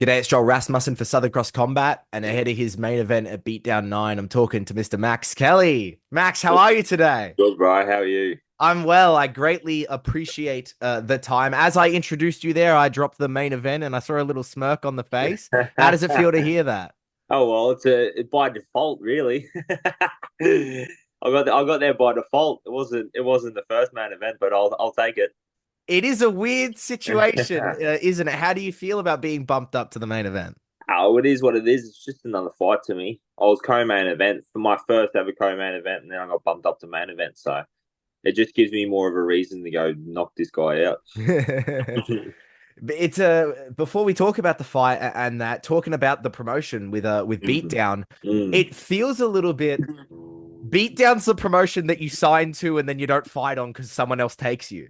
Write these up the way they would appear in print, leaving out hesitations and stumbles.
G'day, it's Joel Rasmussen for Southern Cross Combat, and ahead of his main event at Beatdown 9, I'm talking to Mr. Max Kelly. Max, how are you today? Good, bro. How are you? I'm well. I greatly appreciate the time. As I introduced you there, I dropped the main event and I saw a little smirk on the face. How does it feel to hear that? Oh well, it's by default, really. I got there by default. It wasn't the first main event, but I'll take it. It is a weird situation, isn't it? How do you feel about being bumped up to the main event? Oh, it is what it is. It's just another fight to me. I was co-main event for my first ever co-main event, and then I got bumped up to main event. So it just gives me more of a reason to go knock this guy out. It's before we talk about the fight and that, talking about the promotion with Mm. Beatdown, Mm. it feels a little bit. Beatdown's the promotion that you sign to and then you don't fight on because someone else takes you.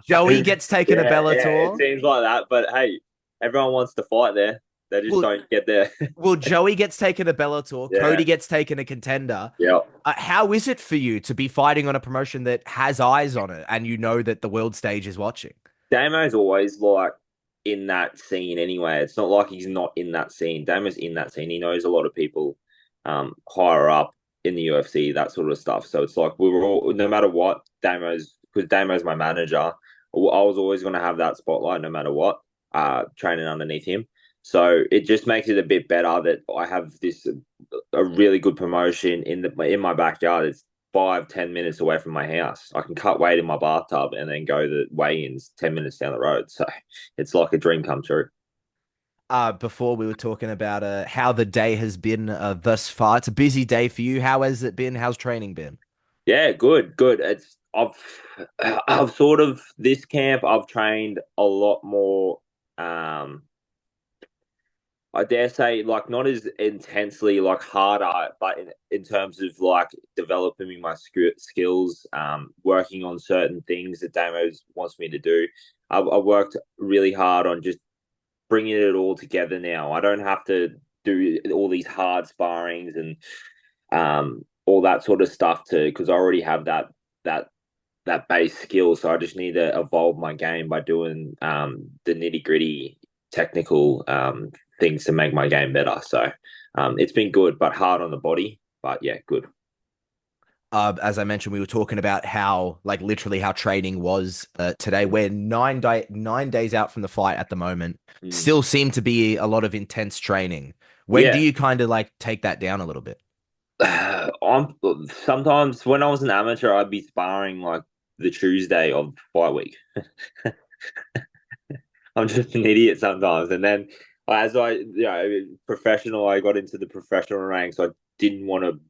Joey gets taken to Yeah, it Bellator. seems like that. But hey, everyone wants to fight there. They just Well, don't get there. Joey gets taken to Bellator. Yeah, Cody gets taken to Contender. yeah. How is it for you to be fighting on a promotion that has eyes on it and you know that the world stage is watching? Damo's always like in that scene anyway. It's not like he's not in that scene. Damo's in that scene. He knows a lot of people higher up in the UFC, that sort of stuff. So it's like we were all, no matter what, because Damo's my manager. I was always going to have that spotlight no matter what, training underneath him. So it just makes it a bit better that I have this a really good promotion in my backyard. It's 5-10 minutes away from my house. I can cut weight in my bathtub and then go to weigh-ins 10 minutes down the road. So it's like a dream come true. Before we were talking about how the day has been thus far. It's a busy day for you. How has it been? How's training been? Yeah, good, good. I've sort of this camp. I've trained a lot more. Um, I dare say, like not as intensely, like harder, but in terms of like developing my skills, working on certain things that Damos wants me to do. I worked really hard on just bringing it all together now. I don't have to do all these hard sparrings and all that sort of stuff to because I already have that that base skill. So I just need to evolve my game by doing the nitty gritty technical things to make my game better. So it's been good, but hard on the body. But yeah, good. As I mentioned, we were talking about how, like, literally how training was today. We're 9 days out from the fight at the moment. Mm. Still seem to be a lot of intense training. When do Yeah. you kind of like take that down a little bit? I'm sometimes when I was an amateur, I'd be sparring like the Tuesday of fight week. I'm just an idiot sometimes. And then as professional, I got into the professional ranks. I didn't want to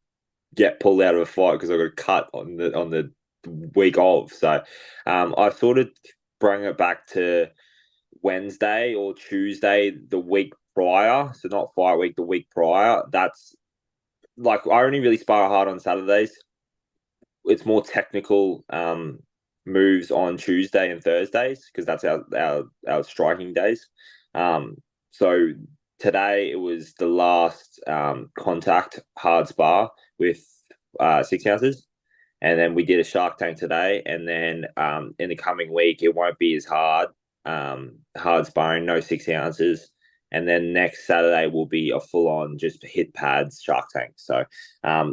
get pulled out of a fight because I got cut on the week of. So I sort of bring it back to Wednesday or Tuesday the week prior. So not fight week, the week prior. That's like I only really spar hard on Saturdays. It's more technical moves on Tuesday and Thursdays because that's our striking days. So today it was the last contact hard spar with 6 ounces, and then we did a Shark Tank today, and then in the coming week it won't be as hard sparring, no 6 ounces. And then next Saturday will be a full on just hit pads Shark Tank. So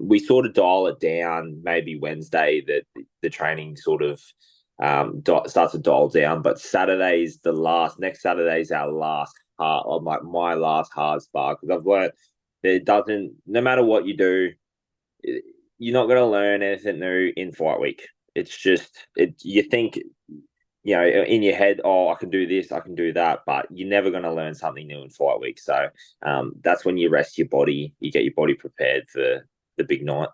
we sort of dial it down maybe Wednesday that the training sort of starts to dial down. But Saturday's the last. Next Saturday's our last hard, or my last hard spar because I've learned that it doesn't. No matter what you do, you're not going to learn anything new in fight week. It's just it. You think in your head, oh, I can do this, I can do that, but you're never going to learn something new in fight week. So that's when you rest your body, you get your body prepared for the big night.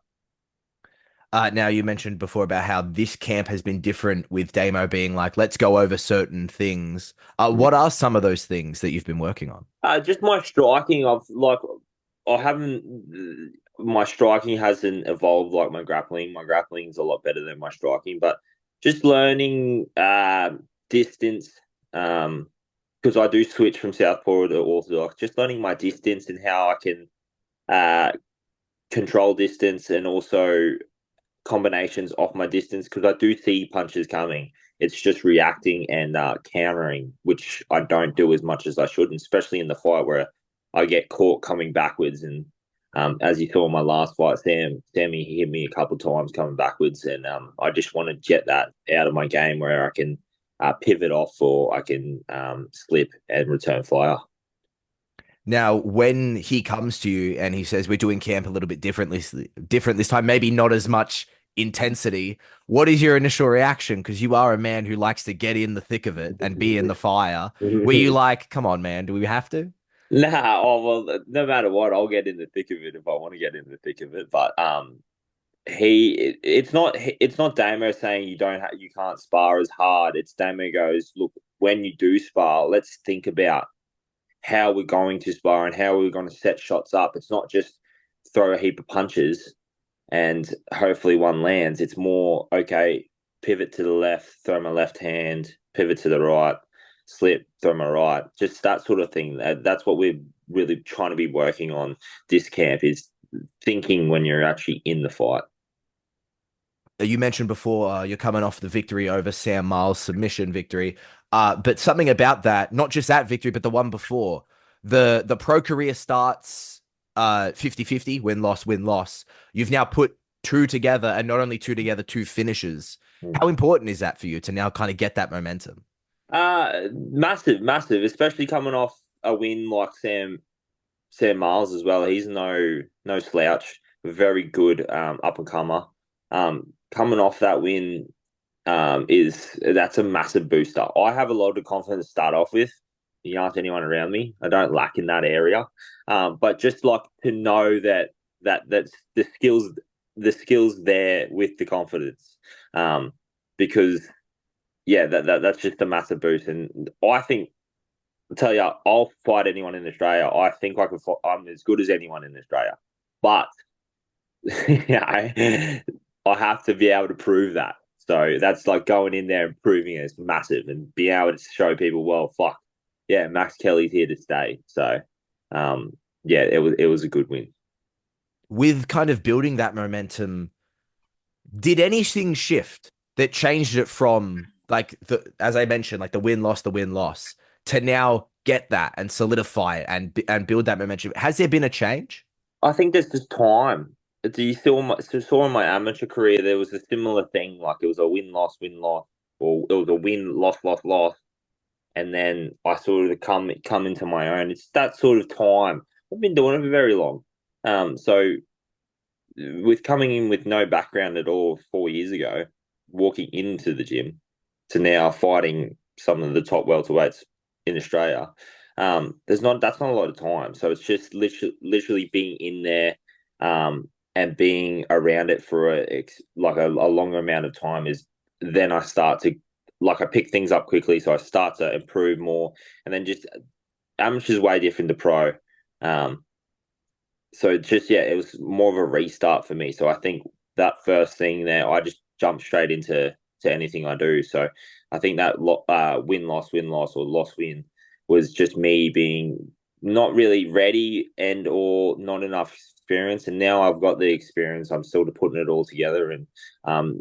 Now you mentioned before about how this camp has been different with Damo being like, let's go over certain things. What are some of those things that you've been working on? Just my striking, I haven't, my striking hasn't evolved like my grappling. My grappling's a lot better than my striking, but just learning distance, because I do switch from southpaw to orthodox. Just learning my distance and how I can uh control distance and also combinations off my distance because I do see punches coming. it's just reacting and countering, which I don't do as much as I should, and especially in the fight where I get caught coming backwards. And as you saw in my last fight, Sammy hit me a couple of times coming backwards, and I just want to get that out of my game where I can pivot off or I can slip and return fire. Now, when he comes to you and he says we're doing camp a little bit different this time, maybe not as much intensity, what is your initial reaction? Because you are a man who likes to get in the thick of it and be in the fire. Were you like, come on, man, do we have to? Nah, oh well, no matter what, I'll get in the thick of it if I want to get in the thick of it. But it's not Damo saying you can't spar as hard. It's Damo goes, look, when you do spar, let's think about how we're going to spar and how we're going to set shots up. It's not just throw a heap of punches and hopefully one lands. It's more, okay, pivot to the left, throw my left hand, pivot to the right, slip, throw my right. Just that sort of thing. That's what we're really trying to be working on this camp is thinking when you're actually in the fight. You mentioned before you're coming off the victory over Sam Miles, submission victory. But something about that, not just that victory, but the one before, the pro career starts 50-50, win loss, win loss. You've now put two together, and not only two together, two finishes. How important is that for you to now kind of get that momentum? Massive, massive, especially coming off a win like Sam Miles as well. He's no slouch, very good up and comer. Coming off that win that's a massive booster. I have a lot of confidence to start off with. You ask anyone around me, I don't lack in that area. But just like to know that's the skills there with the confidence. Because yeah, that's just a massive boost. And I think I'll tell you, I'll fight anyone in Australia. I think I can fight, I'm as good as anyone in Australia. But yeah, I have to be able to prove that. So that's like going in there and proving it. It's massive and being able to show people, well, fuck, yeah, Max Kelly's here to stay. So, yeah, it was a good win. With kind of building that momentum, did anything shift that changed it from like as I mentioned, like the win loss to now get that and solidify it and build that momentum? Has there been a change? I think there's just time. Do you saw in my amateur career there was a similar thing, like it was a win loss, or it was a win loss loss loss, and then I sort of come into my own. It's that sort of time. I've been doing it for very long. So with coming in with no background at all 4 years ago, walking into the gym to now fighting some of the top welterweights in Australia, that's not a lot of time. So it's just literally being in there, and being around it for a longer amount of time is then I start to like I pick things up quickly, so I start to improve more, and then just amateur is way different to pro. Um, so just yeah, it was more of a restart for me. So I think that first thing there, I just jumped straight into anything I do. So I think that win loss or loss win was just me being not really ready and or not enough experience. And now I've got the experience. I'm sort of putting it all together, and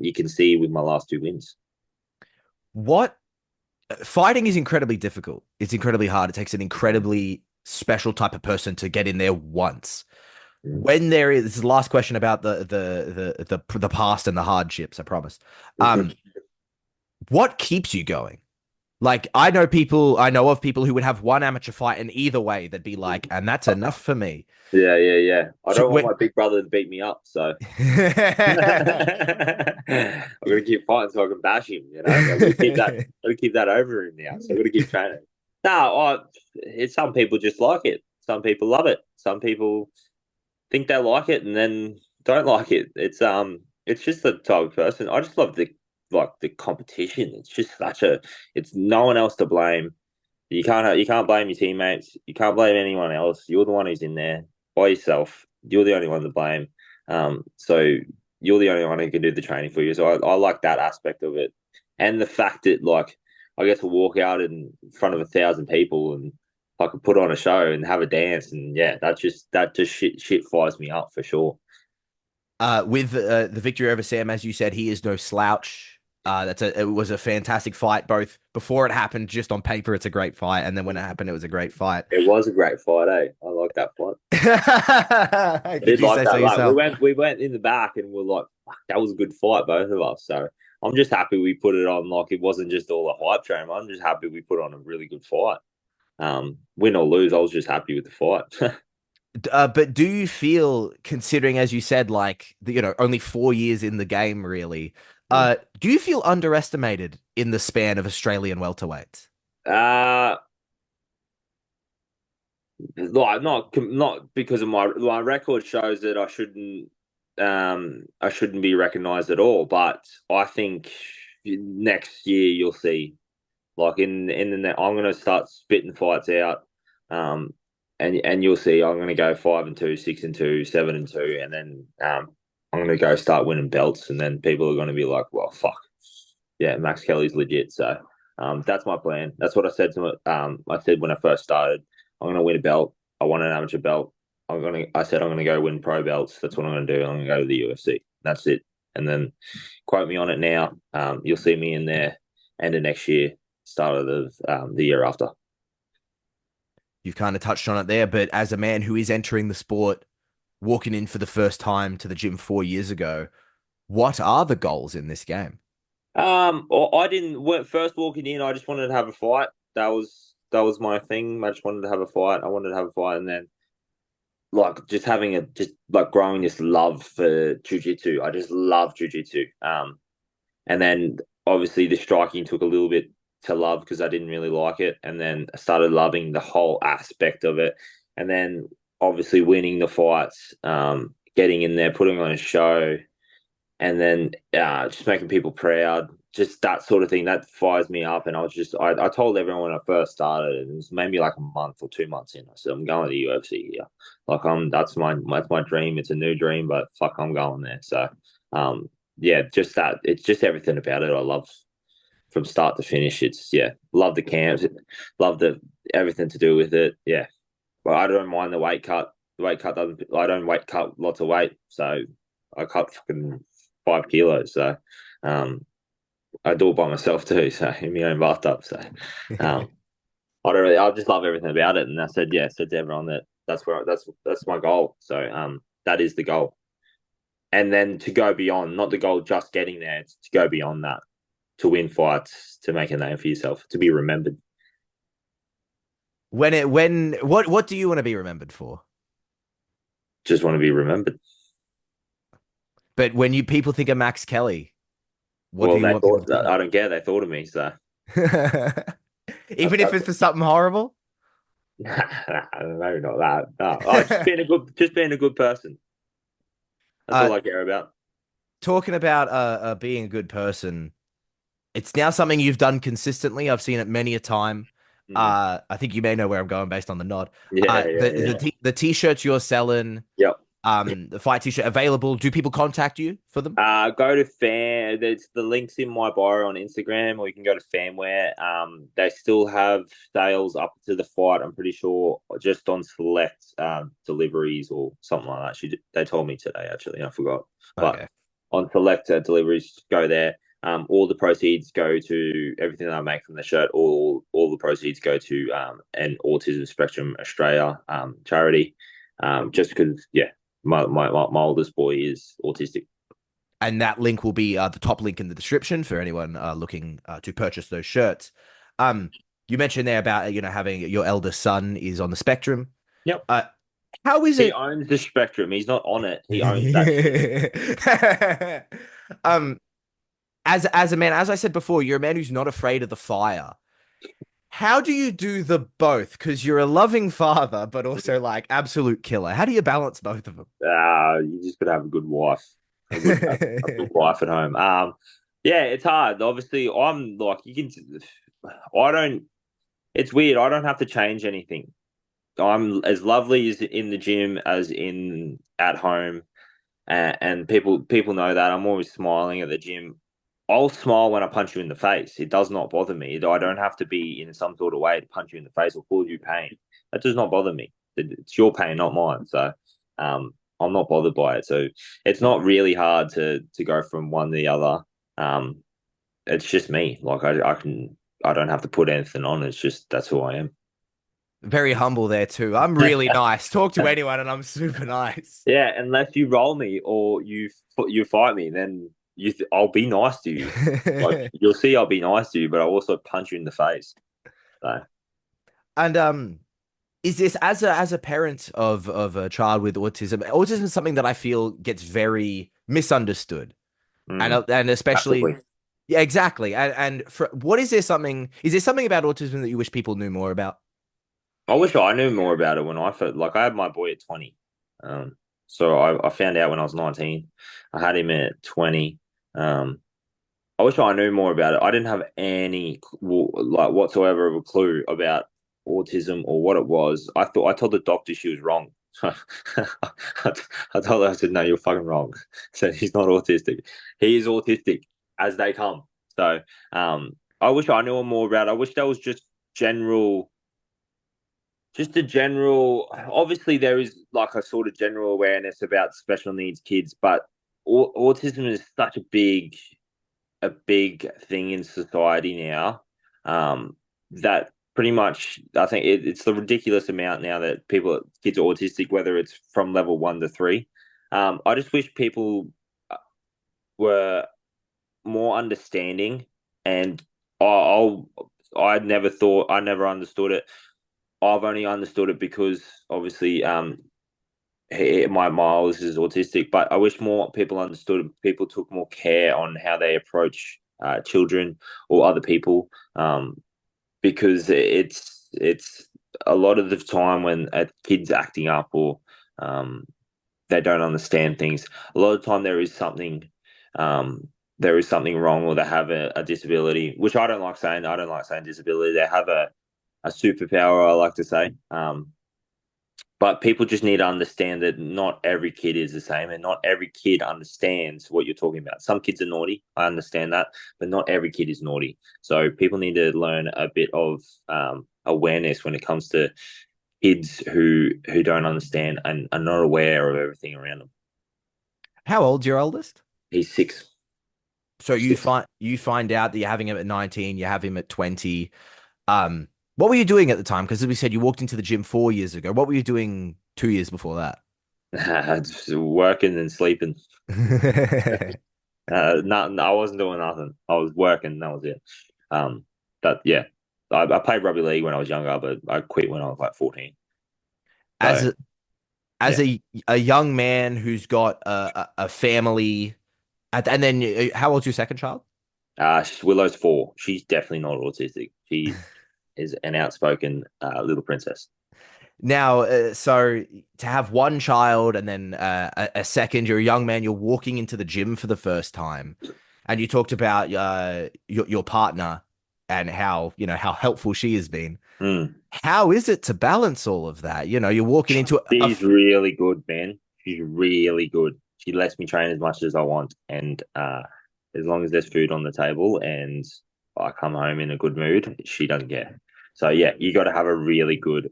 you can see with my last two wins. What fighting is incredibly difficult. It's incredibly hard. It takes an incredibly special type of person to get in there once. Mm. When there is this is the last question about the past and the hardships, I promise. Um, what keeps you going? Like I know of people who would have one amateur fight and either way they'd be like, and that's enough for me. Yeah, yeah, yeah. I So don't want when my big brother to beat me up, so I'm gonna keep fighting so I can bash him. I'm gonna keep that. I'm gonna keep that over him now. So I'm gonna keep training. No, it's some people just like it. Some people love it. Some people think they like it and then don't like it. It's just the type of person. I just love the competition. It's just it's no one else to blame. You can't blame your teammates. You can't blame anyone else. You're the one who's in there by yourself. You're the only one to blame. So you're the only one who can do the training for you. So I like that aspect of it, and the fact that like I get to walk out in front of 1,000 people and I could put on a show and have a dance, and yeah, that just shit fires me up for sure. with the victory over Sam, as you said, he is no slouch. It was a fantastic fight, both before it happened, just on paper, it's a great fight, and then when it happened, it was a great fight. It was a great fight, eh? I like that fight. I Did did you like say so that. Like we yourself? went in the back and we're like, fuck, that was a good fight, both of us. So I'm just happy we put it on. Like it wasn't just all a hype train. I'm just happy we put on a really good fight. Win or lose, I was just happy with the fight. But do you feel, considering, as you said, like only 4 years in the game, really, Mm. do you feel underestimated in the span of Australian welterweights? uh like not because of my record shows that I shouldn't be recognized at all. But I think next year you'll see. Like in the net, I'm going to start spitting fights out, um, and you'll see. I'm going to go 5-2, 6-2, 7-2, and then I'm going to go start winning belts, and then people are going to be like, "Well, fuck, yeah, Max Kelly's legit." So that's my plan. That's what I said to I said when I first started, I'm going to win a belt. I want an amateur belt. I said I'm going to go win pro belts. That's what I'm going to do. I'm going to go to the UFC. That's it. And then quote me on it now. You'll see me in there end of next year, start of the year after. You've kind of touched on it there, but as a man who is entering the sport, walking in for the first time to the gym 4 years ago, what are the goals in this game? I didn't first walking in. I just wanted to have a fight. That was my thing. I just wanted to have a fight. I wanted to have a fight, and then like just like growing this love for jujitsu. I just love jujitsu. And then obviously the striking took a little bit to love because I didn't really like it, and then I started loving the whole aspect of it, and then obviously winning the fights, getting in there, putting on a show, and then just making people proud, just that sort of thing that fires me up. And I told everyone when I first started, and it was maybe like a month or 2 months in. I said I'm going to the UFC here. Like that's my dream. It's a new dream, but fuck, I'm going there. So yeah, just that. It's just everything about it. I love from start to finish. It's yeah, love the camps, love the everything to do with it. Yeah, but I don't mind the weight cut. The weight cut doesn't. I don't weight cut lots of weight, so I cut fucking 5 kilos. So um, I do it by myself too. So in my own bathtub. So um, I don't really. I just love everything about it. And I said yeah, said to everyone that that's my goal. So that is the goal. And then to go beyond, not the goal just getting there, it's to go beyond that, to win fights, to make a name for yourself, to be remembered. What do you want to be remembered for? Just want to be remembered. But when you people think of Max Kelly, what do Well, you they want people thought to think that I don't care. They thought of me, so of? Even if that's it's for something horrible? maybe not that. No, oh, just being a good person. That's Uh, all I care about. Talking about being a good person, it's now something you've done consistently. I've seen it many a time. Mm. I think you may know where I'm going based on the nod. Yeah, yeah, The yeah. the t-shirts you're selling, Yep. the fight t-shirt available. Do people contact you for them? Go to fan. There's the links in my bio on Instagram, or you can go to Fanware. They still have sales up to the fight. I'm pretty sure just on select deliveries or something like that. They told me today actually. I forgot, but Okay. on select deliveries, go there. All the proceeds go to everything that I make from the shirt. All the proceeds go to an Autism Spectrum Australia charity. Just because, yeah, my oldest boy is autistic. And that link will be the top link in the description for anyone looking to purchase those shirts. Um, you mentioned there about having your eldest son is on the spectrum. Yep. Uh, how is He it? owns the spectrum. He's not on it. He owns that shit. um, as a man, as I said before, you're a man who's not afraid of the fire. How do you do the both? Because you're a loving father, but also like absolute killer. How do you balance both of them? You just gotta have a good wife, a good wife at home. Yeah, it's hard. Obviously, I'm like you can. I don't. It's weird. I don't have to change anything. I'm as lovely as in the gym as in at home, and people know that I'm always smiling at the gym. I'll smile when I punch you in the face. It does not bother me. I don't have to be in some sort of way to punch you in the face or cause you pain. That does not bother me. It's your pain, not mine. So, I'm not bothered by it. So it's not really hard to go from one to the other. Um, it's just me. Like I don't have to put anything on. It's just that's who I am. Very humble there too. I'm really nice. Talk to anyone and I'm super nice. Yeah, unless you roll me or you fight me, then I'll be nice to you. Like you'll see, I'll be nice to you, but I'll also punch you in the face. So And is this as a parent of a child with autism? Autism is something that I feel gets very misunderstood, mm, and especially massively. yeah, exactly. And for what is there something about autism that you wish people knew more about? I wish I knew more about it when I first, like I had my boy at 20. Um, so I found out when I was 19. I had him at 20. Um, I wish I knew more about it. I didn't have any like whatsoever of a clue about autism or what it was. I told the doctor she was wrong. I told her, I said, no, you're fucking wrong. So he's not autistic. He is autistic as they come. So I wish I knew more about it. I wish there was general just a general, obviously, there is like a sort of general awareness about special needs kids, but autism is such a big thing in society now, that pretty much I think it's the ridiculous amount now that kids are autistic, whether it's from level 1 to 3. I just wish people were more understanding, and I'll I never understood it. I've only understood it because obviously my Miles is autistic, but I wish more people understood. People took more care on how they approach children or other people, because it's a lot of the time when a kid's acting up or um, they don't understand things. A lot of the time um, there is something wrong, or they have a disability, which I don't like saying. I don't like saying disability. They have a superpower, I like to say. But people just need to understand that not every kid is the same, and not every kid understands what you're talking about. Some kids are naughty, I understand that, but not every kid is naughty. So people need to learn a bit of awareness when it comes to kids who don't understand and are not aware of everything around them. How old's your oldest? He's six. So Six. you find out that you're having him at 19, you have him at 20. Um, what were you doing at the time? Because as we said, you walked into the gym 4 years ago. What were you doing 2 years before that? Just working and sleeping. Nothing. I wasn't doing nothing. I was working. That was it. Um, but yeah, I played rugby league when I was younger, but I quit when I was like 14. As So a, as yeah, a young man who's got a family, and then how old's your second child? Willow's 4. She's definitely not autistic. She is an outspoken little princess. Now, so to have one child and then a second, you're a young man, you're walking into the gym for the first time, and you talked about your partner and how, you know, how helpful she has been. Mm. How is it to balance all of that? You know, you're walking into She's really good, man. She's really good. She lets me train as much as I want, and as long as there's food on the table and I come home in a good mood, she doesn't care. So yeah, you got to have a really good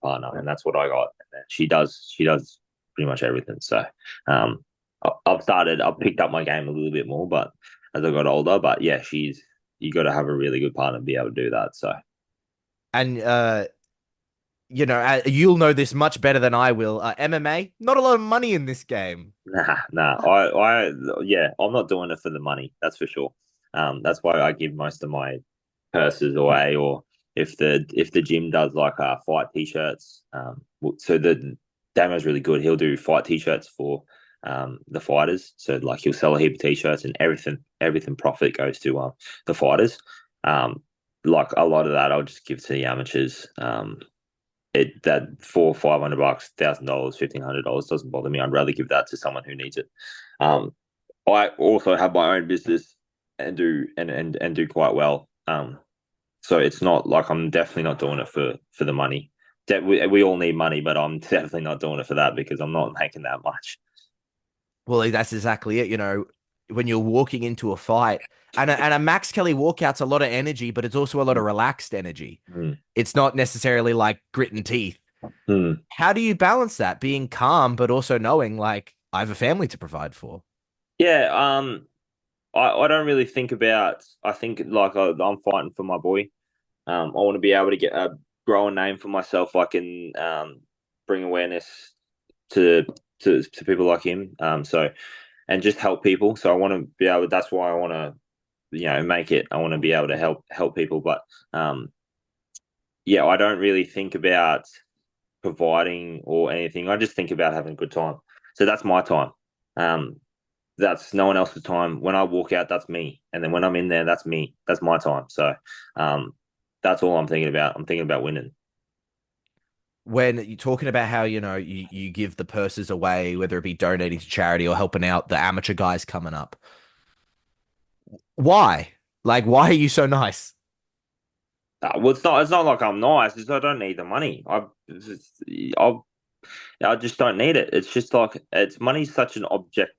partner, and that's what I got. She does pretty much everything. So I've picked up my game a little bit more, but as I got older, but yeah, you got to have a really good partner to be able to do that. So and you know, you'll know this much better than I will. MMA, not a lot of money in this game. nah. Yeah, I'm not doing it for the money. That's for sure. That's why I give most of my purses away, or if the gym does like fight t-shirts. So the Damo's really good. He'll do fight t-shirts for the fighters. So like he'll sell a heap of t-shirts, and everything profit goes to the fighters. Um, like a lot of that, I'll just give to the amateurs. That $400-500, $1,000, $1,500 doesn't bother me. I'd rather give that to someone who needs it. Um, I also have my own business and do quite well. So it's not like I'm definitely not doing it for the money. We all need money, but I'm definitely not doing it for that because I'm not making that much. Well, that's exactly it. You know, when you're walking into a fight, and a Max Kelly walkout's a lot of energy, but it's also a lot of relaxed energy. Mm. It's not necessarily like grit and teeth. Mm. How do you balance that, being calm, but also knowing like I have a family to provide for? Yeah. I don't really think about. I think like I'm fighting for my boy. I want to be able to get a grow a name for myself. I can bring awareness to to people like him. So and just help people. So I want to be able. That's why I want to make it. I want to be able to help people. But yeah, I don't really think about providing or anything. I just think about having a good time. So that's my time. Um, that's no one else's time. When I walk out, that's me. And then when I'm in there, that's me. That's my time. So um, that's all I'm thinking about. I'm thinking about winning. When you're talking about how, you give the purses away, whether it be donating to charity or helping out the amateur guys coming up. Why? Like, why are you so nice? Well, it's not like I'm nice. It's I don't need the money. I I just don't need it. It's just like it's money's such an object.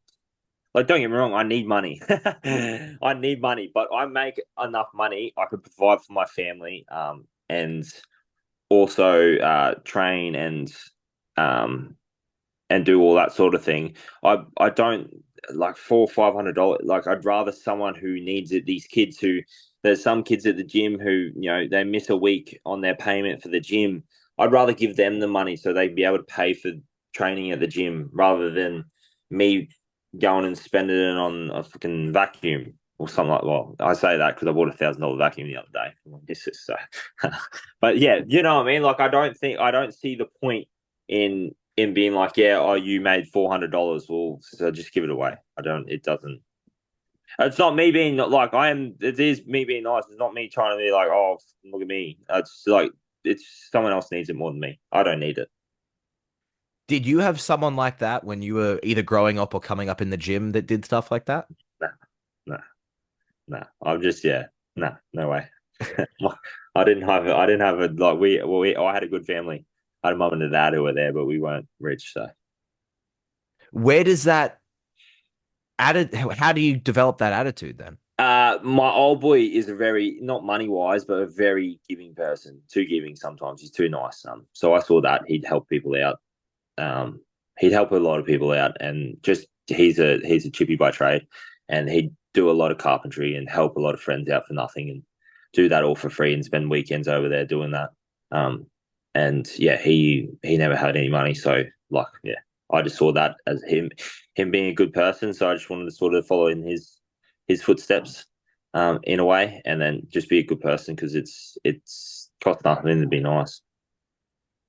Like, don't get me wrong, I need money. I need money, but I make enough money I could provide for my family, and also train um and do all that sort of thing. I don't like $400 or $500. Like I'd rather someone who needs it. These kids who there's some kids at the gym who they miss a week on their payment for the gym. I'd rather give them the money so they'd be able to pay for training at the gym rather than me going and spending it on a fucking vacuum or something like. Well, I say that because I bought $1,000 vacuum the other day for my missus. So, but yeah, you know what I mean. Like I don't see the point in being like, yeah, oh, you made $400. Well, so just give it away. I don't. It doesn't. It's not me being like I am. It is me being nice. It's not me trying to be like, oh, look at me. It's like it's someone else needs it more than me. I don't need it. Did you have someone like that when you were either growing up or coming up in the gym that did stuff like that? Nah, nah, nah. I'm just yeah. Nah, no way. I didn't have a like I had a good family. I had a mum and a dad who were there, but we weren't rich. So Where does that added? How do you develop that attitude then? my old boy is a very not money wise, but a very giving person. Too giving sometimes. He's too nice. So I saw that he'd help people out. He'd help a lot of people out, and just he's a chippy by trade, and he'd do a lot of carpentry and help a lot of friends out for nothing, and do that all for free and spend weekends over there doing that. Um, and yeah, he never had any money, so like yeah, I just saw that as him being a good person. So I just wanted to sort of follow in his footsteps, in a way, and then just be a good person because it's cost nothing to be nice.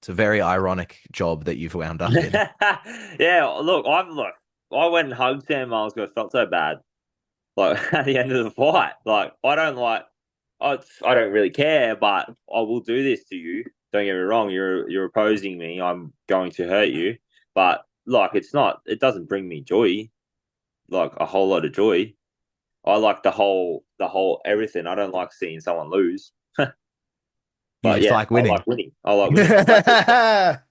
It's a very ironic job that you've wound up in. Yeah, look, I went and hugged Sam Miles because I felt so bad. Like at the end of the fight, like I don't really care, but I will do this to you. Don't get me wrong, you're opposing me. I'm going to hurt you, but like it doesn't bring me joy, like a whole lot of joy. I like the whole everything. I don't like seeing someone lose. You But just yeah, like I winning. like winning. I like winning.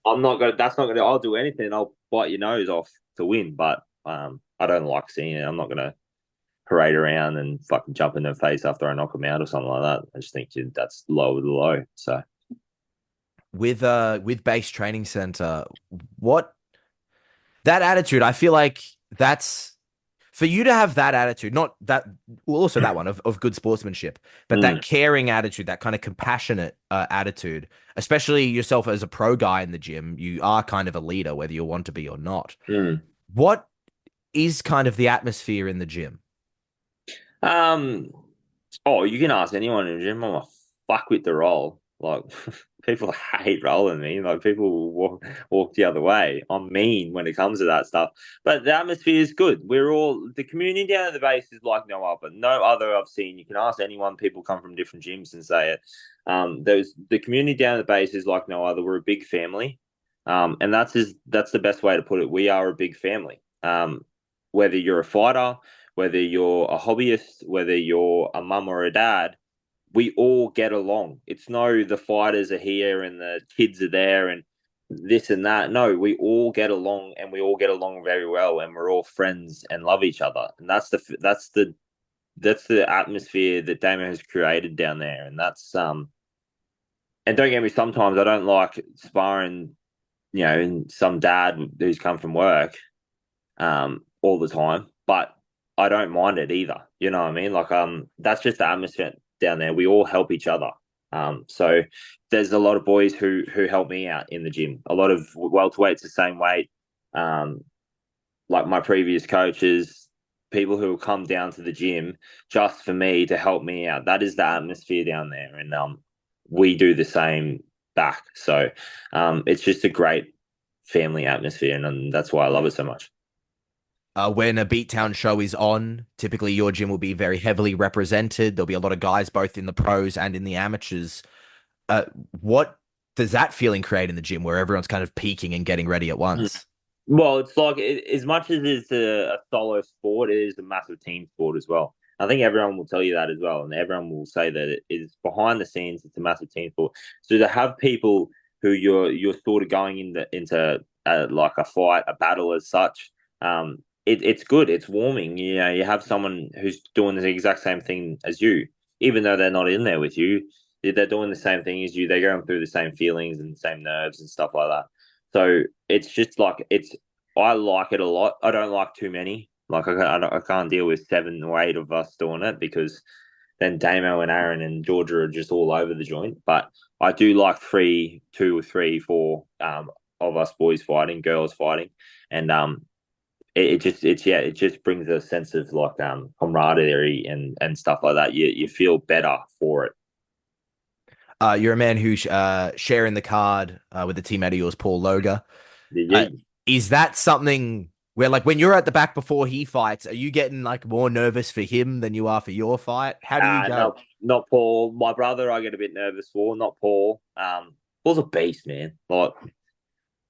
I'm not gonna. That's not gonna. I'll do anything. I'll bite your nose off to win. But I don't like seeing it. I'm not gonna parade around and fucking jump in their face after I knock them out or something like that. I just think that's low of the low. So With base training center, what that attitude, I feel like that's for you to have that attitude, not that, well, also that one of good sportsmanship, but that mm, caring attitude, that kind of compassionate attitude, especially yourself as a pro guy in the gym, you are kind of a leader, whether you want to be or not. mm. What is kind of the atmosphere in the gym? Um, oh, you can ask anyone in the gym. I'm a fuck with the roll. Like people hate rolling me. Like people will walk the other way. I'm mean when it comes to that stuff. But the atmosphere is good. We're all the community down at the base is like no other. No other I've seen. You can ask anyone. People come from different gyms and say it. There's the community down at the base is like no other. We're a big family. And that's the best way to put it. We are a big family. Whether you're a fighter, whether you're a hobbyist, whether you're a mum or a dad, we all get along. It's no the fighters are here and the kids are there and this and that. No, we all get along and we all get along very well and we're all friends and love each other. And that's the atmosphere that Damon has created down there. And that's and don't get me sometimes I don't like sparring, and some dad who's come from work all the time. But I don't mind it either. You know what I mean? Like that's just the atmosphere down there. We all help each other. So there's a lot of boys who help me out in the gym. A lot of welterweights the same weight. Um, like my previous coaches, people who will come down to the gym just for me to help me out. That is the atmosphere down there, and we do the same back. So it's just a great family atmosphere, and that's why I love it so much. When a Beatdown show is on, typically your gym will be very heavily represented. There'll be a lot of guys both in the pros and in the amateurs. Uh, what does that feeling create in the gym where everyone's kind of peaking and getting ready at once? Well, it's like as much as it's a solo sport, it is a massive team sport as well. I think everyone will tell you that as well, and everyone will say that it is behind the scenes. It's a massive team sport. So to have people who you're sort of going into like a fight, a battle as such, it's good. It's warming. You know, you have someone who's doing the exact same thing as you, even though they're not in there with you. They're doing the same thing as you. They're going through the same feelings and the same nerves and stuff like that. So it's just like I like it a lot. I don't like too many. Like I can't deal with 7 or 8 of us doing it because then Damo and Aaron and Georgia are just all over the joint. But I do like 2 or 3, 4 of us boys fighting, girls fighting, and it just brings a sense of like camaraderie and stuff like that. You feel better for it. You're a man who's sharing the card with a teammate of yours, Paul Loga. Uh, Yeah, is that something where, like, when you're at the back before he fights, are you getting like more nervous for him than you are for your fight? How do you go? not Paul. My brother, I get a bit nervous for. Not Paul. Paul's a beast, man. Like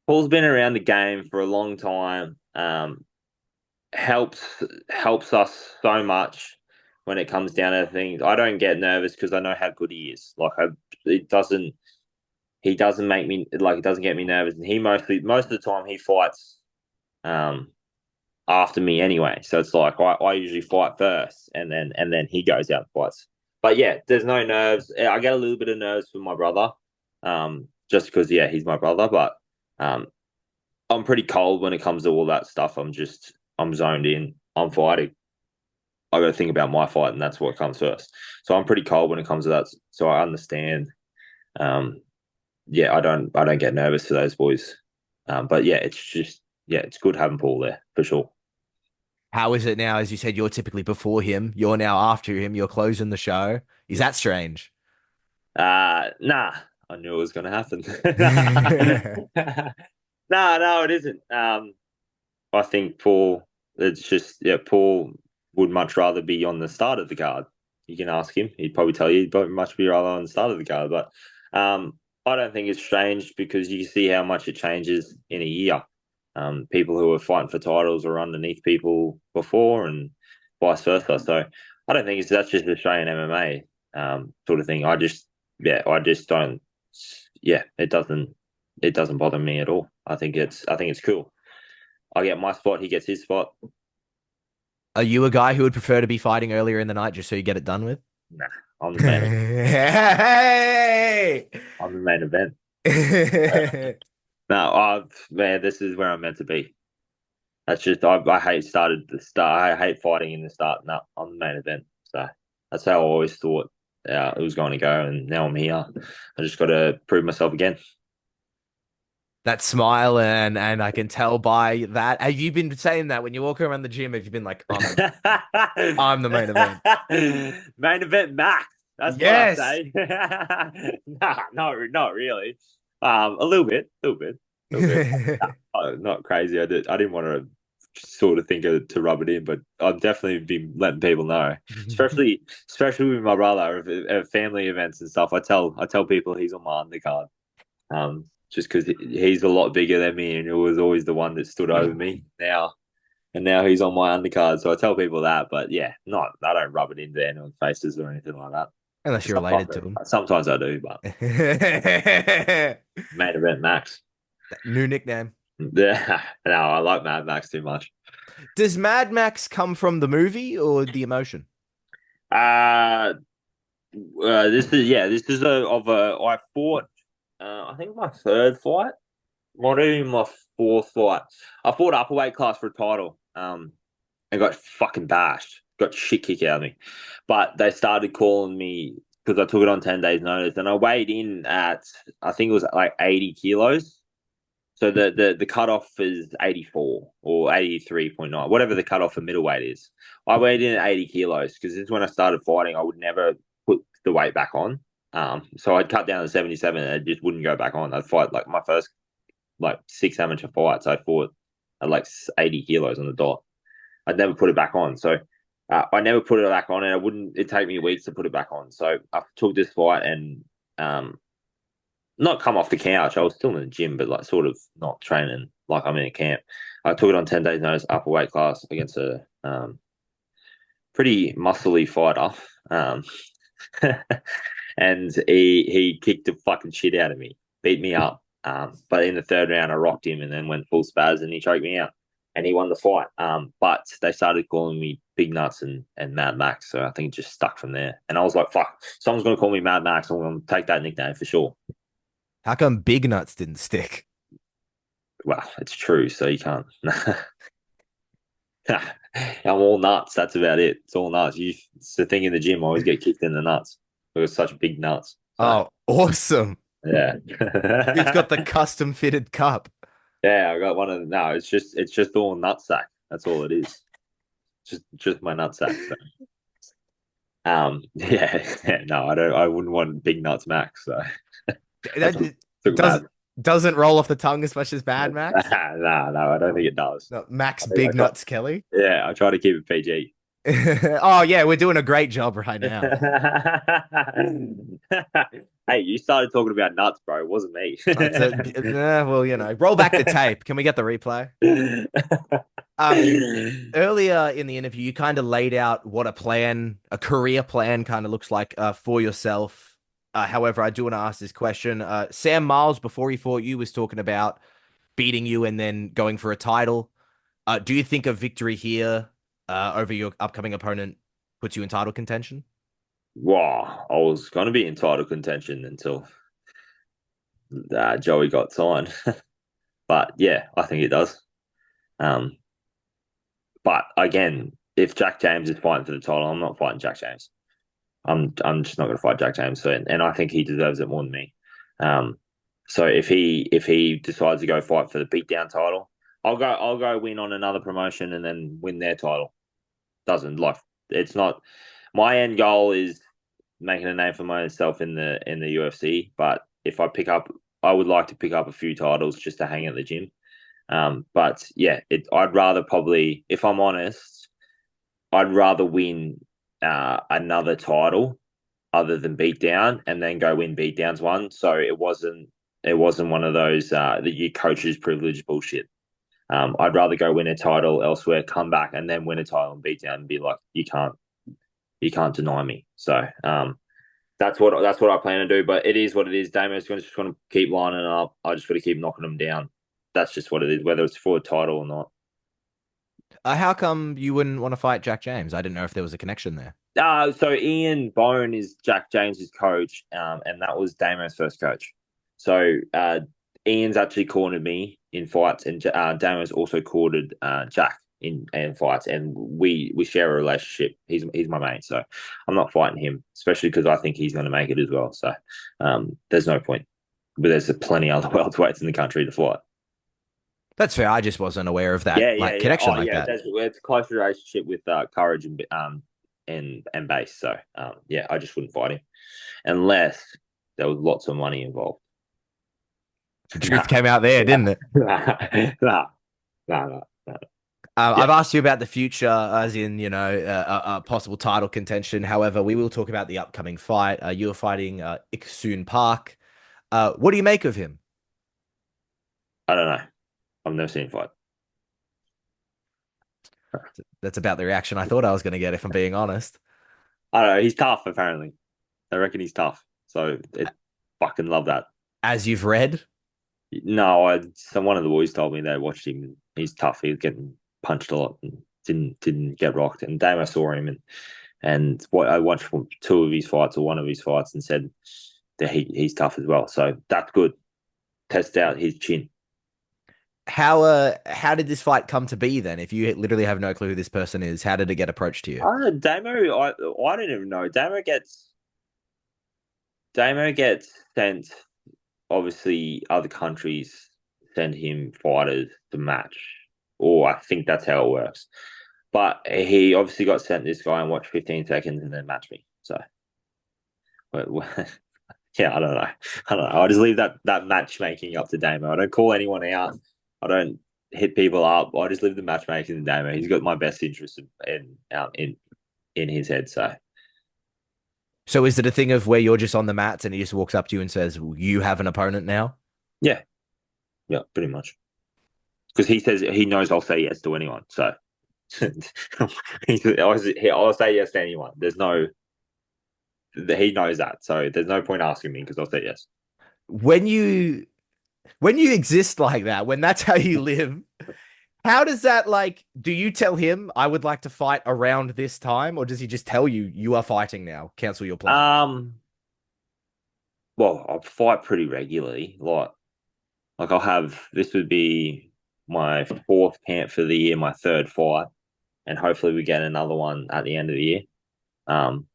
Paul's been around the game for a long time. Helps us so much when it comes down to things. I don't get nervous because I know how good he is. It doesn't. He doesn't make me like. It doesn't get me nervous, and he most of the time he fights. Um, After me anyway. So it's like I usually fight first and then he goes out and fights. But yeah, there's no nerves. I get a little bit of nerves for my brother. Just because yeah, he's my brother, but um I'm pretty cold when it comes to all that stuff. I'm zoned in. I'm fighting. I gotta think about my fight and that's what comes first. So I'm pretty cold when it comes to that. So I understand. Um yeah, I don't get nervous for those boys. But yeah, it's good having Paul there for sure. How is it now? As you said, you're typically before him. You're now after him. You're closing the show. Is that strange? Nah, I knew it was going to happen. I No, it isn't. I think Paul, it's just, yeah, Paul would much rather be on the start of the card. You can ask him. He'd probably tell you he'd probably much be rather on the start of the card. But I don't think it's strange because you can see how much it changes in a year. People who are fighting for titles are underneath people before and vice versa. So I don't think that's just Australian MMA sort of thing. I just don't. Yeah, it doesn't bother me at all. I think it's cool. I get my spot, he gets his spot. Are you a guy who would prefer to be fighting earlier in the night just so you get it done with? Nah, I'm the main. Hey! I'm the main event. No, man, this is where I'm meant to be. That's just I hate started the start. I hate fighting in the start. No, I'm the main event. So that's how I always thought it was going to go, and now I'm here. I just got to prove myself again. That smile and I can tell by that. Have you been saying that when you walk around the gym? Have you been like, I'm the main event? Main event max. That's what I Yes. say. Nah, no, not really. A little bit, a little bit. Not crazy. I didn't want to sort of think of to rub it in, but I've definitely been letting people know, especially with my brother at family events and stuff. I tell people he's on my undercard. Just because he's a lot bigger than me, and he was always the one that stood over me. Now he's on my undercard, so I tell people that. But yeah, not I don't rub it into anyone's faces or anything like that. Unless you're Sometimes, related to him. sometimes I do, but main event Max. New nickname. Yeah, no, I like Mad Max too much. Does Mad Max come from the movie or the emotion? Uh, this is I fought. I think my third fight, might even my fourth fight. I fought upperweight class for a title. and got fucking bashed. Got shit kicked out of me. But they started calling me because I took it on 10 days notice, and I weighed in at, I think it was like 80 kilos. So the cutoff is 84 or 83.9, whatever the cutoff for middleweight is. I weighed in at 80 kilos because this is when I started fighting. I would never put the weight back on. So I'd cut down to 77 and it just wouldn't go back on. I'd fight like my first like 6 amateur fights. I fought at like 80 kilos on the dot. I'd never put it back on. So I never put it back on, and it'd take me weeks to put it back on. So I took this fight and not come off the couch. I was still in the gym, but like sort of not training like I'm in a camp. I took it on 10 days notice, upper weight class against a pretty muscly fighter. And he kicked the fucking shit out of me, beat me up. But in the third round, I rocked him and then went full spaz and he choked me out. And he won the fight. But they started calling me Big Nuts and Mad Max. So I think it just stuck from there. And I was like, fuck, someone's going to call me Mad Max. I'm going to take that nickname for sure. How come Big Nuts didn't stick? Well, it's true. So you can't. I'm all nuts. That's about it. It's all nuts. It's the thing in the gym. I always get kicked in the nuts. Because such big nuts. So, Oh, awesome. yeah. It's got the custom fitted cup. Yeah, I got one of the, no, it's just all nutsack. That's all it is. Just my nutsack. So. Yeah, no, I wouldn't want big nuts max. So that's That took that. doesn't roll off the tongue as much as Bad Max. No, I don't think it does. No, Max I Big try, Nuts Kelly. yeah, I try to keep it PG. Oh yeah, we're doing a great job right now. Hey, you started talking about nuts, bro. It wasn't me. That's a well, roll back the tape. Can we get the replay? Earlier in the interview, you kind of laid out what a career plan kind of looks like for yourself. However, I do want to ask this question. Sam Miles, before he fought you, was talking about beating you and then going for a title. Do you think a victory here over your upcoming opponent puts you in title contention? Wow, I was going to be in title contention until Joey got signed. But yeah, I think it does. Um, but again, if Jack James is fighting for the title, I'm not fighting Jack James. I'm just not going to fight Jack James. So, and I think he deserves it more than me. Um, so if he decides to go fight for the beatdown title, I'll go win on another promotion and then win their title. Doesn't like it's not my end goal is making a name for myself in the UFC. But if I would like to pick up a few titles just to hang at the gym. But yeah, I'd rather probably, if I'm honest, I'd rather win another title other than beatdown and then go win beatdowns one. So it wasn't one of those that you coach's privilege bullshit. I'd rather go win a title elsewhere, come back, and then win a title and beatdown and be like, you can't deny me. So that's what I plan to do. But it is what it is. Damo's just going to keep lining up. I just got to keep knocking them down. That's just what it is, whether it's for a title or not. How come you wouldn't want to fight Jack James? I didn't know if there was a connection there. So Ian Bone is Jack James's coach, and that was Damo's first coach. So Ian's actually cornered me in fights, and Damo's also cornered Jack in fights, and we share a relationship. He's my mate, so I'm not fighting him, especially because I think he's going to make it as well. So there's no point. But there's plenty other welterweights in the country to fight. That's fair. I just wasn't aware of that Yeah. connection Oh, like yeah. that. It's a close relationship with Courage and Base. So yeah, I just wouldn't fight him unless there was lots of money involved. The truth came out there, didn't it? No, no. I've asked you about the future, as in, a possible title contention. However, we will talk about the upcoming fight. You are fighting Iksoon Park. What do you make of him? I don't know. I've never seen him fight. That's about the reaction I thought I was going to get, if I'm being honest. I don't know. He's tough, apparently. I reckon he's tough. So fucking love that. As you've read, No, one of the boys told me they watched him. He's tough. He was getting punched a lot and didn't get rocked. And Damo saw him and what I watched from two of his fights or one of his fights and said that he's tough as well. So that's good. Test out his chin. how did this fight come to be then? If you literally have no clue who this person is, how did it get approached to you? I don't know, Damo. I don't even know. Damo gets sent. Obviously, other countries send him fighters to match, or I think that's how it works. But he obviously got sent this guy and watched 15 seconds and then match me. So, yeah, I don't know. I don't know. I just leave that matchmaking up to Damo. I don't call anyone out. I don't hit people up. I just leave the matchmaking to Damo. He's got my best interest in his head. So So is it a thing of where you're just on the mats and he just walks up to you and says, "You have an opponent now"? yeah, yeah, pretty much. Because he says he knows I'll say yes to anyone. So I'll say yes to anyone. There's no he knows that, so there's no point asking me because I'll say yes. When you when you exist like that, when that's how you live, how does that like do you tell him I would like to fight around this time, or does he just tell you you are fighting now, cancel your plans? Um, well, I fight pretty regularly. Like I'll have this would be my fourth camp for the year, my third fight, and hopefully we get another one at the end of the year. Um,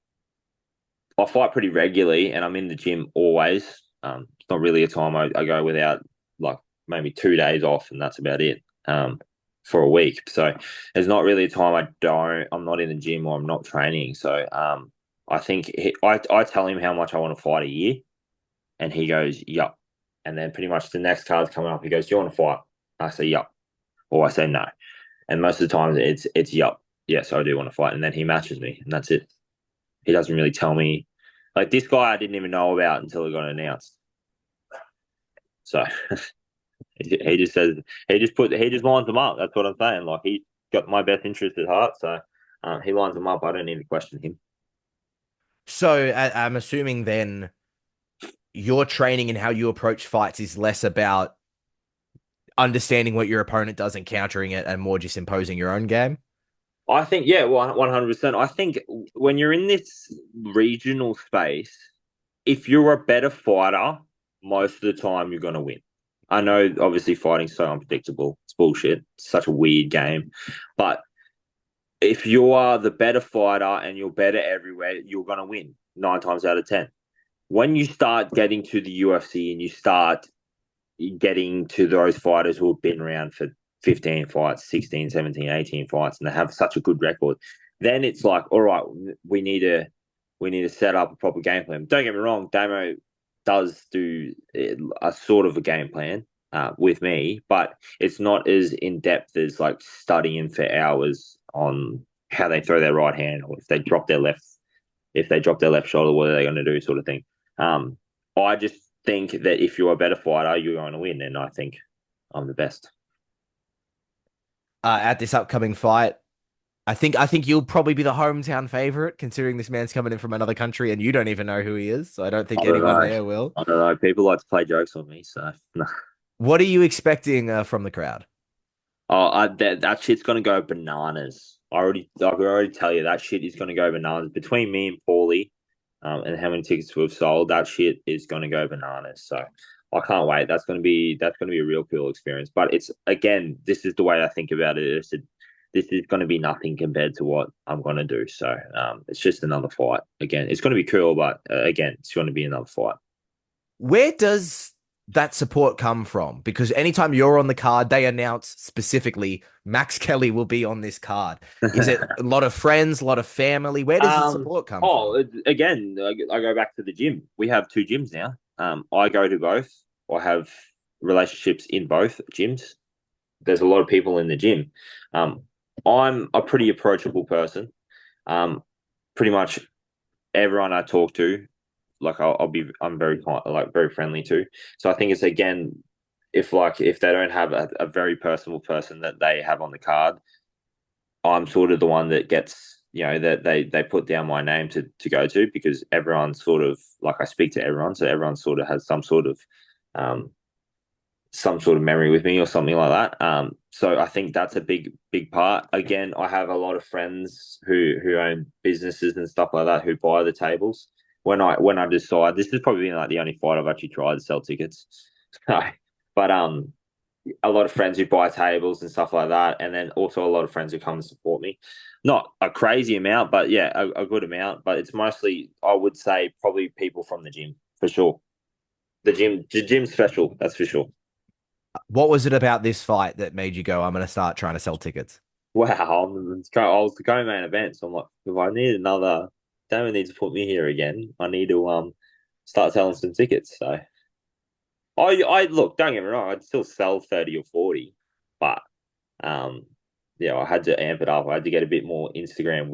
I fight pretty regularly, and I'm in the gym always. It's not really a time I go without like maybe 2 days off, and that's about it. For a week, so there's not really a time I'm not in the gym or I'm not training. So I think I tell him how much I want to fight a year, and he goes, yup. And then pretty much the next card's coming up. He goes, do you want to fight? I say, yup. Or I say no. And most of the time it's yup. Yes, I do want to fight. And then he matches me, and that's it. He doesn't really tell me. Like this guy I didn't even know about until it got announced. So he just says he just lines them up. That's what I'm saying. Like he got my best interest at heart. So he lines them up. I don't need to question him. So I'm assuming then your training and how you approach fights is less about understanding what your opponent does and countering it and more just imposing your own game. I think, yeah, 100%. I think when you're in this regional space, if you're a better fighter, most of the time you're going to win. I know, obviously, fighting's so unpredictable. It's bullshit. It's such a weird game. But if you are the better fighter and you're better everywhere, you're going to win 9 times out of 10. When you start getting to the UFC and you start getting to those fighters who have been around for 15 fights, 16, 17, 18 fights, and they have such a good record, then it's like, all right, we need to set up a proper game plan. Don't get me wrong, Damo does do a sort of a game plan with me, but it's not as in depth as like studying for hours on how they throw their right hand or if they drop their left shoulder, what are they going to do, sort of thing. I just think that if you're a better fighter, you're going to win, and I think I'm the best. At this upcoming fight, I think you'll probably be the hometown favorite, considering this man's coming in from another country and you don't even know who he is. So I don't think I don't anyone know. there will. I don't know. People like to play jokes on me, so no. What are you expecting from the crowd? That shit's gonna go bananas. I can already tell you that shit is gonna go bananas between me and Paulie, and how many tickets we've sold. That shit is gonna go bananas. So I can't wait. That's gonna be a real cool experience. But it's again, this is the way I think about it. This is going to be nothing compared to what I'm going to do. So it's just another fight. Again, it's going to be cool, but again, it's going to be another fight. Where does that support come from? Because anytime you're on the card, they announce specifically Max Kelly will be on this card. Is it a lot of friends, a lot of family? Where does the support come from? Again, I go back to the gym. We have two gyms now. I go to both. I have relationships in both gyms. There's a lot of people in the gym. I'm a pretty approachable person. Um, Pretty much everyone I talk to, like I'm very like very friendly too. So I think it's again, if they don't have a very personable person that they have on the card, I'm sort of the one that gets, that they put down my name to go to, because everyone sort of like I speak to everyone, so everyone sort of has um some sort of memory with me or something like that. So I think that's a big part. Again, I have a lot of friends who own businesses and stuff like that who buy the tables. When I decide, this has probably been like the only fight I've actually tried to sell tickets. So, but a lot of friends who buy tables and stuff like that, and then also a lot of friends who come and support me. Not a crazy amount, but yeah, a good amount. But it's mostly, I would say, probably people from the gym for sure. The gym's special, that's for sure. What was it about this fight that made you go, I'm going to start trying to sell tickets? Wow, I was the co-main event, so I'm like, if I need another, Damon needs to put me here again. I need to start selling some tickets. So I look, don't get me wrong, I'd still sell 30 or 40, but um, yeah, I had to amp it up. I had to get a bit more Instagram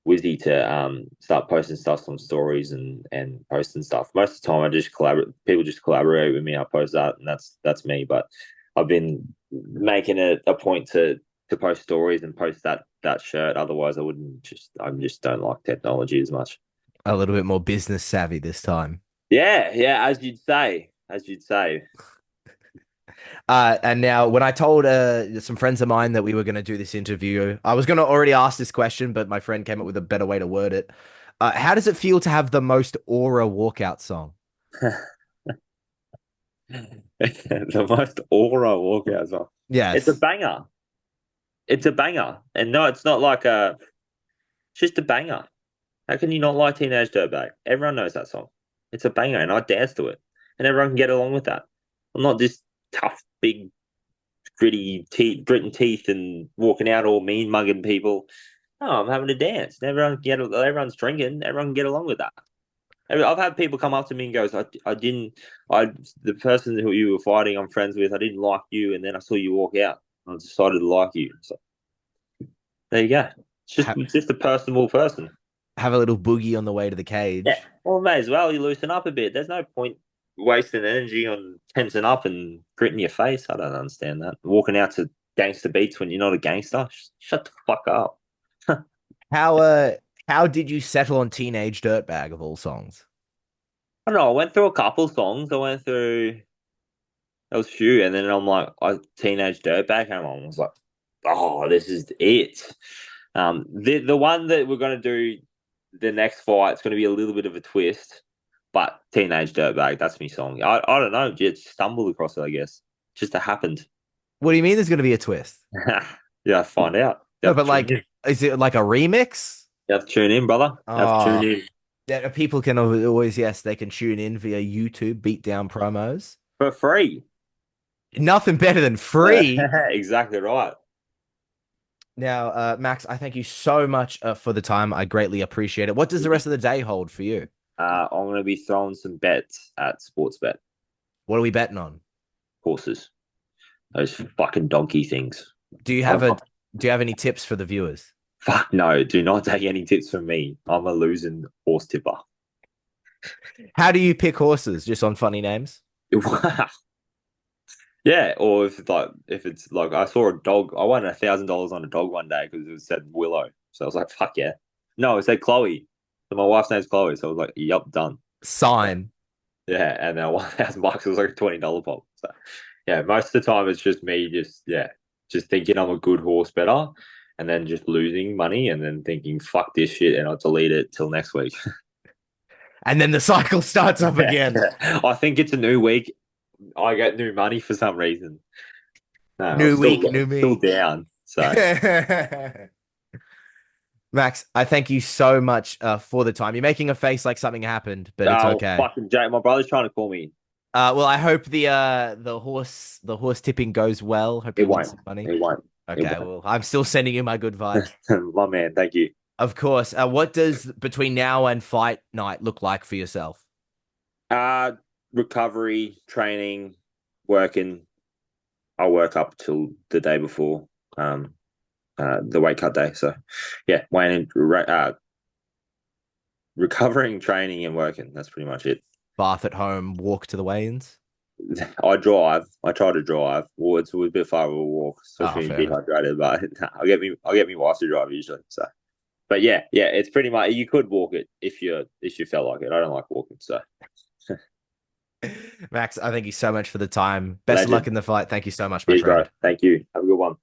Wizzy to start posting stuff on stories and posting stuff. Most of the time, I just collaborate. People just collaborate with me. I post that, and that's me. But I've been making it a point to post stories and post that shirt. Otherwise, I just don't like technology as much. A little bit more business savvy this time. Yeah, yeah, as you'd say. And now, when I told some friends of mine that we were going to do this interview, I was going to already ask this question, but my friend came up with a better way to word it. How does it feel to have the most aura walkout song? The most aura walkout song. It's a Yes. banger. It's a banger, and no, it's not like a. It's just a banger. How can you not like Teenage Dirtbag? Everyone knows that song. It's a banger, and I dance to it, and everyone can get along with that. I'm not this tough, big, gritting teeth, and walking out all mean mugging people. No, I'm having a dance. Everyone's drinking. Everyone can get along with that. I've had people come up to me and goes, I didn't, the person who you were fighting, I'm friends with, I didn't like you, and then I saw you walk out. I decided to like you. So there you go. Ha It's just a personable person. have a little boogie on the way to the Yeah. cage. Well, may as well. You loosen up a bit. There's no point wasting energy on tensing up and gritting your face. I don't understand that. Walking out to gangster beats when you're not a gangster. Shut the fuck up. How uh how did you settle on Teenage Dirtbag of all songs? I don't know. I went through a couple songs. I went through that was few, and then I'm like, I teenage dirtbag, and I was like, oh, this is it. The one that we're gonna do the next fight is gonna be a little bit of a twist, but teenage dirtbag, that's my song. I don't know, just stumbled across it, I guess. Just happened. What do you mean there's going to be a twist? Yeah, find out. You No, have but to tune like, in. is it like a remix? You have to tune in, brother. You have to Oh, tune in yeah, people can always, yes, they can tune in via YouTube, Beatdown promos. for free. Nothing better than free. Exactly right. Now, Max, I thank you so much for the time. I greatly appreciate it. What does the rest of the day hold for you? I'm gonna be throwing some bets at sports bet What are we betting on? horses. Those fucking donkey things. Do you have I'm a do you have any tips for the viewers? Fuck no, do not take any tips from me. I'm a losing horse tipper. How do you pick horses? Just on funny names? Yeah, or if it's like I saw a dog, I won $1,000 on a dog one day because it said Willow. So I was like, fuck yeah. No, it said Chloe. So my wife's name's Chloe. So I was like, yep, done. Sign. Yeah, and then $1,000 was like a $20 pop. So yeah, most of the time it's just me just thinking I'm a good horse better and then just losing money and then thinking fuck this shit and I'll delete it till next week. And then the cycle starts up again. I think it's a new week. I get new money for some reason. No, I'm New week, new still me. down. So Max, I thank you so much for the time. You're making a face like something happened, but it's oh okay. fucking Jake, my brother's trying to call me. Well, I hope the horse tipping goes well. Hope It you win won't. some money. It won't. It Okay, won't. well, I'm still sending you my good vibes. My man, thank you. Of course. What does between now and fight night look like for yourself? Uh Recovery, training, working. I'll work up till the day before the weight cut day. So yeah, recovering, training, and working. That's pretty much it. Bath at home, walk to the weigh-ins? I drive. I try to drive. Well, it's a bit far of a walk, Oh, especially when fair you're enough. dehydrated. But I'll get me wife to drive usually. So, but yeah, yeah, it's pretty much you could walk it if you felt like it. I don't like walking, so Max, I thank you so much for the time. Best of luck legend. in the fight. Thank you so much, my Cheers, bro. friend. Thank you. Have a good one.